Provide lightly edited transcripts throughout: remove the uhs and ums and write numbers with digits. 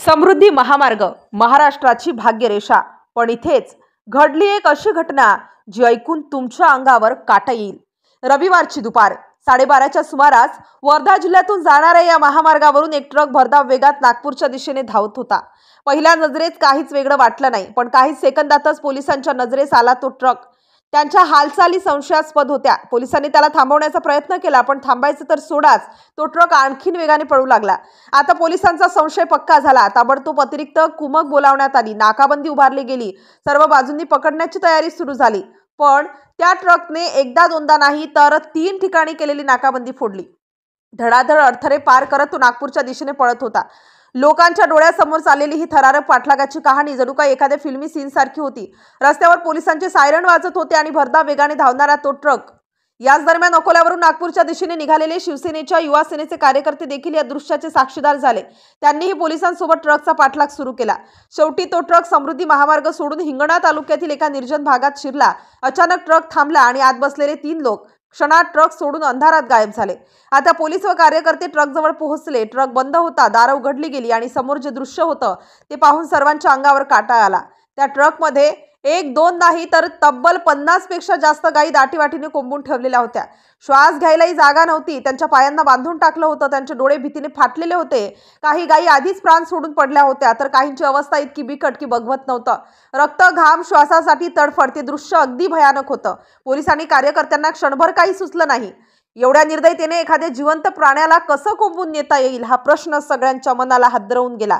समृद्धी महामार्ग महाराष्ट्राची भाग्यरेषा। पण इथेच घडली एक अशी घटना जी ऐकून तुमच्या अंगावर काटा येईल। रविवारची दुपार 12:30च्या सुमारास वर्धा जिल्ह्यातून जाणाऱ्या या महामार्गावरून एक ट्रक भरधाव वेगात नागपूरच्या दिशेने धावत होता। पहिल्या नजरेत काहीच वेगळं वाटलं नाही, पण काही सेकंदातच पोलिसांच्या नजरेस आला तो ट्रक। त्यांच्या हालचाली संशयास्पद होत्या। पोलिसांनी त्याला थांबवण्याचा प्रयत्न केला, पण थांबायचं तर सोडाच, तो ट्रक आणखीन वेगाने पळू लागला। आता पोलिसांचा संशय पक्का झाला। ताबडतोब अतिरिक्त कुमक बोलावण्यात आली, नाकाबंदी उभारली गेली, सर्व बाजूंनी पकडण्याची तयारी सुरू झाली। पण त्या ट्रकने एकदा दोनदा नाही तर 3 ठिकाणी केलेली नाकाबंदी फोडली। धडाधड अडथळे पार करत तो नागपूरच्या दिशेने पळत होता। लोकांच्या डोळ्यासमोर चाललेली ही थरारक पाठलागाची कहाणी जणू काही एखाद्या फिल्मी सीन सारखी होती। रस्त्यावर पोलिसांचे सायरन वाजत होते आणि भरधाव वेगाने धावणारा तो ट्रक। याच दरम्यान अकोल्यावरून नागपूरच्या दिशेने निघालेले शिवसेनेच्या युवा सेनेचे कार्यकर्ते देखील या दृश्याचे साक्षीदार झाले। त्यांनीही पोलिसांसोबत ट्रकचा पाठलाग सुरू केला। शेवटी तो ट्रक समृद्धी महामार्ग सोडून हिंगणा तालुक्यातील एका निर्जन भागात शिरला। अचानक ट्रक थांबला आणि आत बसलेले 3 लोक क्षणात ट्रक सोडून अंधारात गायब झाले। आता पोलीस व कार्यकर्ते ट्रक जवळ पोहोचले। ट्रक बंद होता, दारं उघडली गेली आणि समोर जे दृश्य होतं ते पाहून सर्वांच्या अंगावर काटा आला। त्या ट्रकमध्ये 1-2 नाही तर तब्बल 50 पेक्षा जास्त गायी दाटीवाटीने कोंबून ठेवलेल्या होत्या। श्वास घ्यायलाही जागा नव्हती। त्यांच्या पायांना बांधून टाकलं होतं। त्यांचे डोळे भीतीने फाटलेले होते। काही गायी आधीच प्राण सोडून पडल्या होत्या, तर काहींची अवस्था इतकी बिकट की बघवत नव्हतं। रक्त, घाम, श्वासासाठी तडफड, ते दृश्य अगदी भयानक होतं। पोलिसांनी कार्यकर्त्यांना क्षणभर काही सुचलं नाही। एवढ्या निर्दयतेने एखाद्या जिवंत प्राण्याला कसं कोंबून नेता येईल हा प्रश्न सगळ्यांच्या मनाला हादरवून गेला।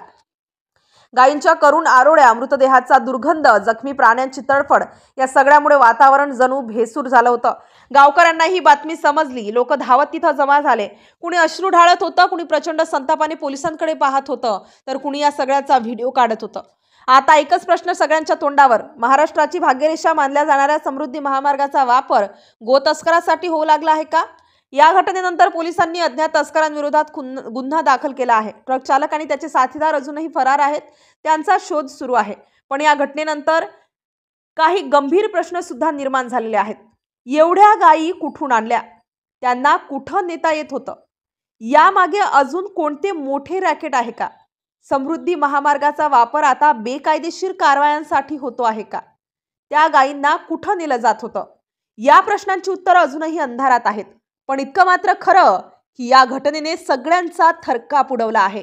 गायींच्या करुण आरोळ्या, मृतदेहाचा दुर्गंध, जखमी प्राण्यांची तडफड, या सगळ्यामुळे वातावरण जणू भेसूर झालं होतं। गावकऱ्यांना ही बातमी समजली। लोक धावत तिथं जमा झाले। कुणी अश्रू ढाळत होतं, कुणी प्रचंड संतापाने पोलिसांकडे पाहत होतं, तर कुणी या सगळ्याचा व्हिडिओ काढत होतं। आता एकच प्रश्न सगळ्यांच्या तोंडावर, महाराष्ट्राची भाग्यरेषा मानल्या जाणाऱ्या समृद्धी महामार्गाचा वापर गोतस्करासाठी होऊ लागला आहे का? या घटनेनंतर पोलिसांनी अज्ञात तस्करांविरोधात गुन्हा दाखल केला आहे। ट्रक चालक आणि त्याचे साथीदार अजूनही फरार आहेत। त्यांचा शोध सुरू आहे। पण या घटनेनंतर काही गंभीर प्रश्न सुद्धा निर्माण झालेले आहेत। एवढ्या गायी कुठून आणल्या? त्यांना कुठं नेता येत होतं? यामागे अजून कोणते मोठे रॅकेट आहे का? समृद्धी महामार्गाचा वापर आता बेकायदेशीर कारवायांसाठी होतो आहे का? त्या गायींना कुठं नेलं जात होतं? या प्रश्नांची उत्तरं अजूनही अंधारात आहेत। पण इतकं मात्र खरं की या घटनेने सगळ्यांचा थरकाप उडवला आहे।